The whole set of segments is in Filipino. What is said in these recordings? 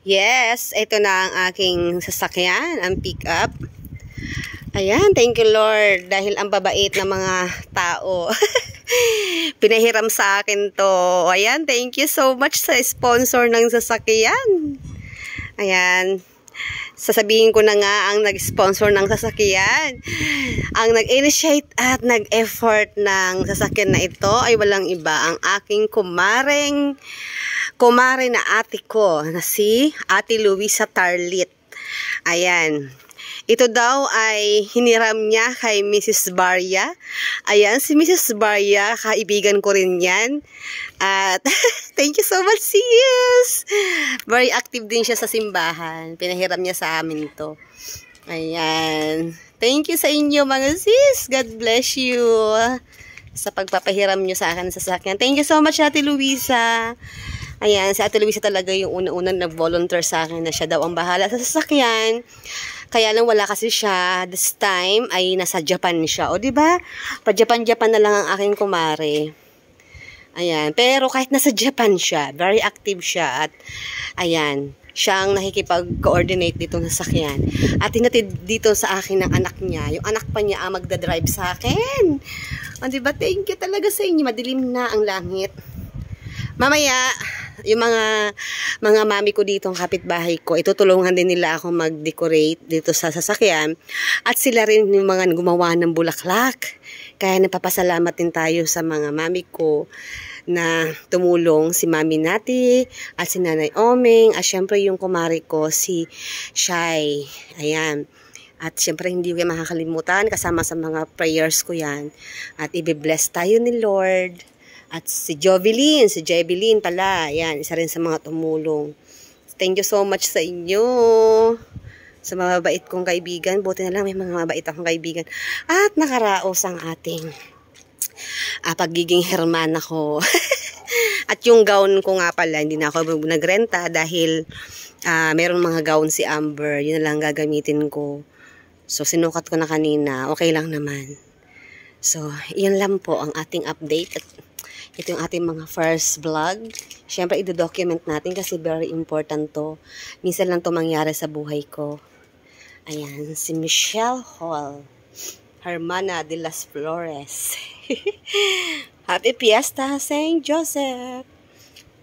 Yes, ito na ang aking sasakyan, ang pick-up. Ayan, thank you Lord. Dahil ang babait ng mga tao. Pinahiram sa akin to. Ayan, thank you so much sa sponsor ng sasakyan. Ayan. Sasabihin ko na nga ang nag-sponsor ng sasakyan. Ang nag-initiate at nag-effort ng sasakyan na ito ay walang iba. Ang aking kumare na ate ko na si Ate Luisa Tarlit. Ayan. Ito daw ay hiniram niya kay Mrs. Barya. Ayan, si Mrs. Barya, kaibigan ko rin yan. At thank you so much, sis! Very active din siya sa simbahan. Pinahiram niya sa amin to. Ayan. Thank you sa inyo mga sis. God bless you sa pagpapahiram niyo sa akin sa sasakyan. Thank you so much, Ate Luisa. Ayan, si Ate Luisa talaga yung una-unang nag-volunteer sa akin na siya daw ang bahala sa sasakyan. Kaya lang wala kasi siya. This time ay nasa Japan siya. O diba? Pa-Japan-Japan na lang ang aking kumare. Ayan. Pero kahit nasa Japan siya, very active siya. At ayan, siya ang nakikipag-coordinate dito sa sasakyan. At tinatid dito sa akin ng anak niya. Yung anak pa niya ang magdadrive sa akin. O diba? Thank you talaga sa inyo. Madilim na ang langit. Mamaya, yung mga mami ko dito, ang kapitbahay ko, itutulungan din nila ako mag-decorate dito sa sasakyan. At sila rin yung mga gumawa ng bulaklak. Kaya napapasalamat din tayo sa mga mami ko na tumulong, si Mami Nati at si Nanay Omeng. At syempre yung kumari ko, si Shai. Ayan. At syempre hindi ko makakalimutan, kasama sa mga prayers ko yan. At i-bless tayo ni Lord. At si Jovelyn pala, yan, isa rin sa mga tumulong. Thank you so much sa inyo. Sa mga mabait kong kaibigan, buti na lang may mga mabait akong kaibigan. At nakaraos ang ating pagiging hermana ko. At yung gown ko nga pala, hindi na ako nagrenta dahil meron mga gown si Amber. Yun na lang gagamitin ko. So, sinukat ko na kanina. Okay lang naman. So, yan lang po ang ating update. At ito yung ating mga first vlog. Siyempre, i-document natin kasi very important to. Minsan lang to mangyari sa buhay ko. Ayan, si Michelle Hall. Hermana de las Flores. Happy Fiesta, St. Joseph.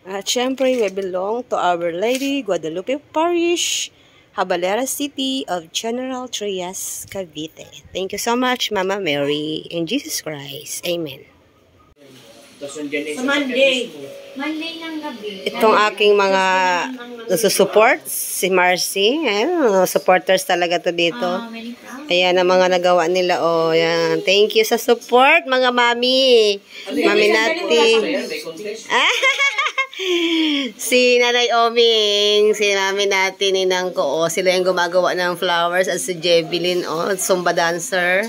At siyempre, we belong to Our Lady Guadalupe Parish, Habalera City of General Trias, Cavite. Thank you so much, Mama Mary, in Jesus Christ. Amen. Sa Monday ng gabi. Itong aking mga nasusupport, si Marcy. Ayan, supporters talaga to dito. Ayan ang mga nagawa nila. Oh, ayan. Thank you sa support, mga mami. Mami Nati. Si Nanay Oming, si Mami Nati, ninang ko. Oh, sila yung gumagawa ng flowers. At si Jovelyn, oh, Zumba dancer.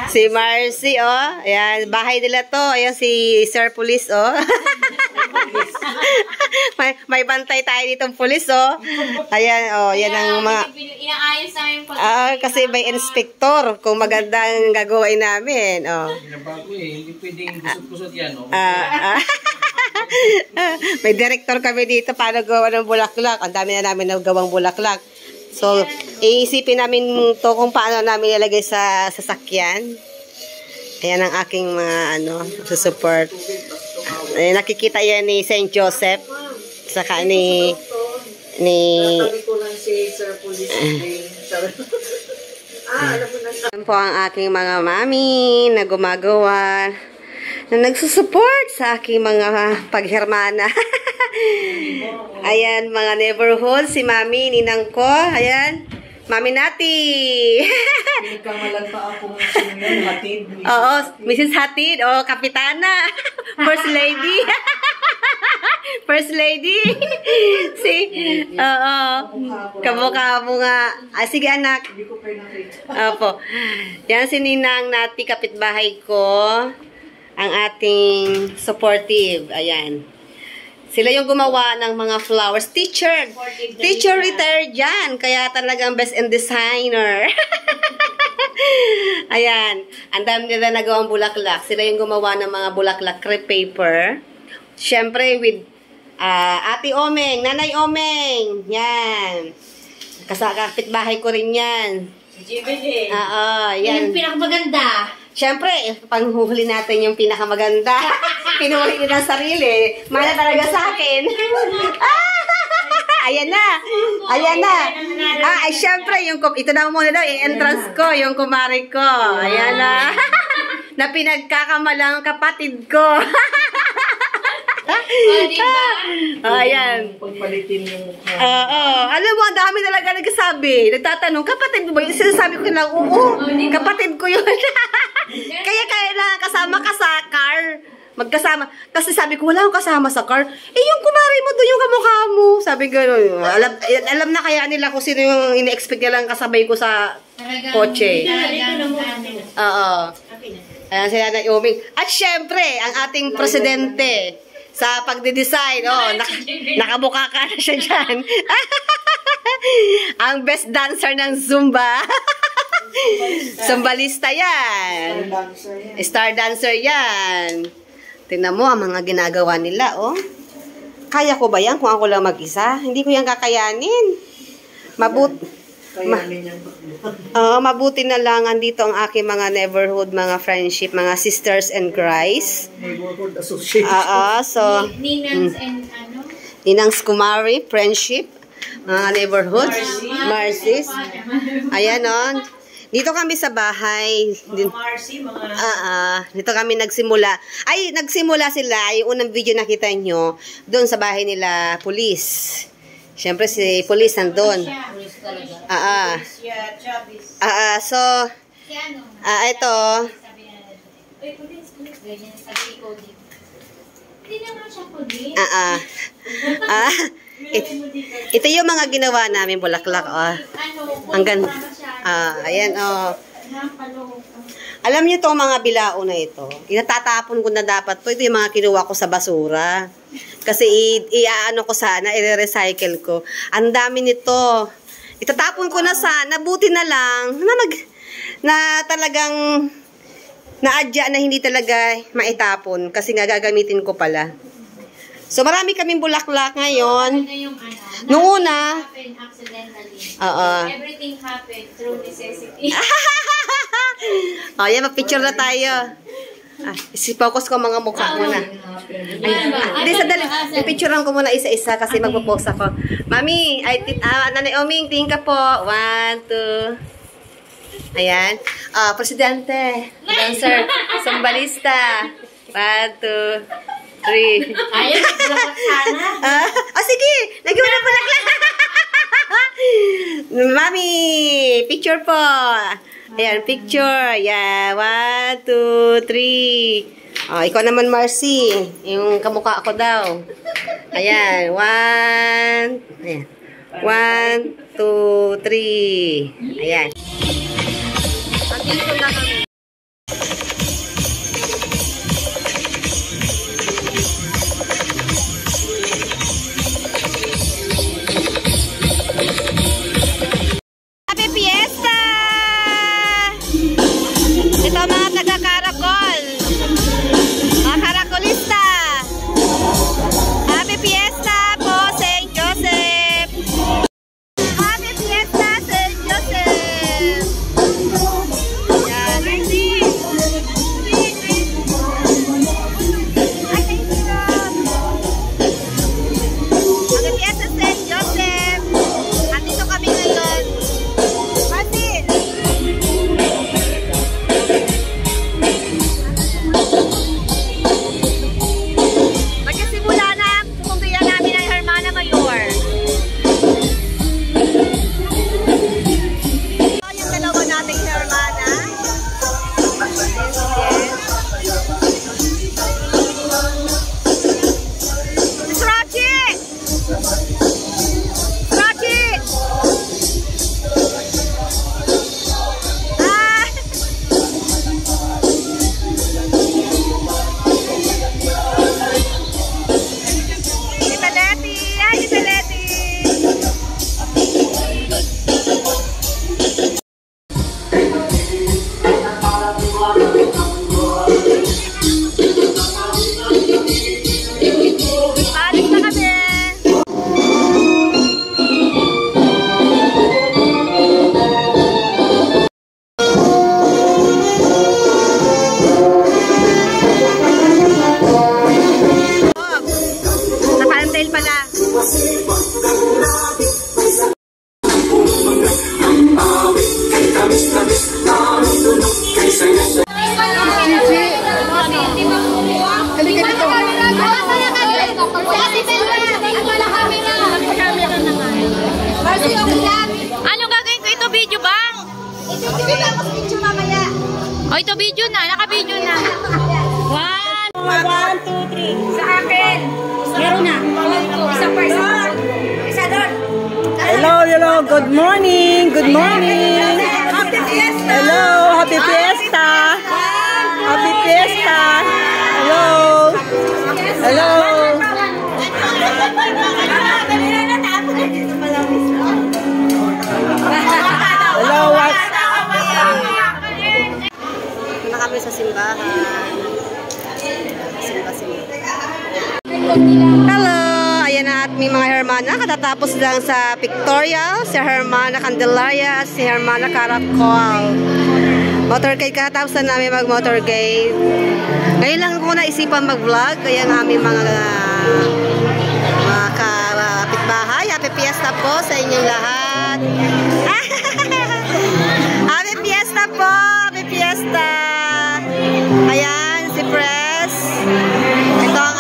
Si Marcy, oh. Ayan, bahay nila to. Ayan, si Sir Police, oh. may bantay tayo ditong police, oh. Ayan, oh. Yan ang mga... Inaayos namin po. Kasi may inspector kung magandang gagawin namin, oh. Binabago eh. Hindi pwedeng kusot-kusot yan, oh. May director kami dito para gawa ng bulaklak. Ang dami na namin nagawang bulaklak. So, iisipin namin to kung paano namin ilagay sa sasakyan. Ayan ang aking mga support. Nakikita yan ni St. Joseph. Saka ni Ayan po ang aking mga mami na gumagawa, na nagsusupport sa aking mga paghermana. Ayan, mga neighborhood, si Mami, ninang ko. Ayan, Mami Nati. Pinagkamalan pa akong Hatid. Oo, Mrs. Hatid. Oh, Kapitana. First Lady. First Lady. Oo. Kamukha mo nga. Sige, anak. Opo. Yan, si Ninang Nati, kapitbahay ko. Ang ating supportive. Ayan. Sila yung gumawa ng mga flowers. Teacher retired yan. Kaya talagang best in designer. Ayan. Ang dami nila nagawang bulaklak. Sila yung gumawa ng mga bulaklak crepe paper. Syempre with Ate Omeng, Nanay Omeng. Yan. Kasakapit bahay ko rin yan. Si Jimmy din. Oo, yan. Yung pinakamaganda. Syempre, panghuhuli natin yung pinakamaganda. Pinuhuli nila ng sarili. Mana talaga sa akin. Ayan na. Ayan na. Ay, syempre, ito na muna daw, entrance ko, yung kumari ko. Ayan na. Na pinagkakamalang kapatid ko. Ayan. Pagpalitin yung mukha. Oo. Alam mo, ang dami talaga nagsasabi. Nagtatanong, kapatid mo ba yun? Sinasabi ko lang, oo, kapatid ko yun. Kaya kailangan kasama ka sa car. Magkasama. Kasi sabi ko, wala akong kasama sa car. Eh, yung kumari mo doon, yung kamukha mo. Sabi ko, alam na kaya nila kung sino yung ine-expect nilang kasabay ko sa kotse. Oo. Ayan sila na Omeng. At syempre, ang ating presidente sa pagde-design. Oh, nakabuka ka na siya dyan. Ang best dancer ng Zumba. Zumbalista yan. Star dancer yan. Tingnan mo ang mga ginagawa nila, oh. Kaya ko ba yan kung ako lang mag-isa? Hindi ko yan kakayanin. Mabuti na lang andito ang aking mga neighborhood, mga friendship, mga sisters and Christ. Neighborhood association. So Ninangs and ano? Ninangs Kumari, friendship, mga neighborhood, Marcy's. Ayan, oh. Dito kami sa bahay. Dito kami nagsimula. Ay, nagsimula sila. Yung unang video nakita nyo, doon sa bahay nila, police. Siyempre, si police nandun. So, ito. Ito yung mga ginawa namin, bulaklak, oh. Ang ganda. Ayan, oh. Alam niyo to mga bilao na ito. Inatatapon ko na dapat to. Ito yung mga kinuha ko sa basura. Kasi iaano ko sana, i-recycle ko. Ang dami nito. Itatapon ko na sana. Buti na lang na talagang naadya na hindi talaga maitapon. Kasi nga gagamitin ko pala. So, marami kaming bulaklak ngayon. Noong una, everything happened through necessity. Yan, mag-picture na tayo. Focus ko mga mukha muna. Hindi, sadali. Pipicturean ko muna isa-isa kasi magpo-post ako. Mami, Nanay Omeng, tingin ka po. 1, 2. Ayan. Presidente, dancer, sambalista. 1, 2, 3. Ayaw, naglakas sana. Sige. Lagi mo na bulaklak. Mami, picture po. Ayan, picture. Ayan, 1, 2, 3. Ikaw naman, Marcy. Yung kamukha ako daw. Ayan, 1. Ayan. 1, 2, 3. Ayan. Andito na kami. video na. Naka-video na. 1, 2, 3. Sa akin. Meron na. Isa pa, isa. Isa doon. Hello, hello. Good morning. Good morning. Happy Fiesta. Hello, happy fiesta. Happy fiesta. Hello. Hello. Hello, what? Punta kami sa simbahan. Hello! Ayan na at may mga hermana. Katatapos lang sa pictorial. Si Hermana Candelaria at si Hermana Caracol. Motorcade. Katatapos na namin mag-motorcade. Ngayon lang ko naisipan mag-vlog. Kaya ang aming mga kapitbahay. Happy Fiesta po sa inyong lahat. Happy Fiesta po! Happy Fiesta! Ayan, si Press. Ito ang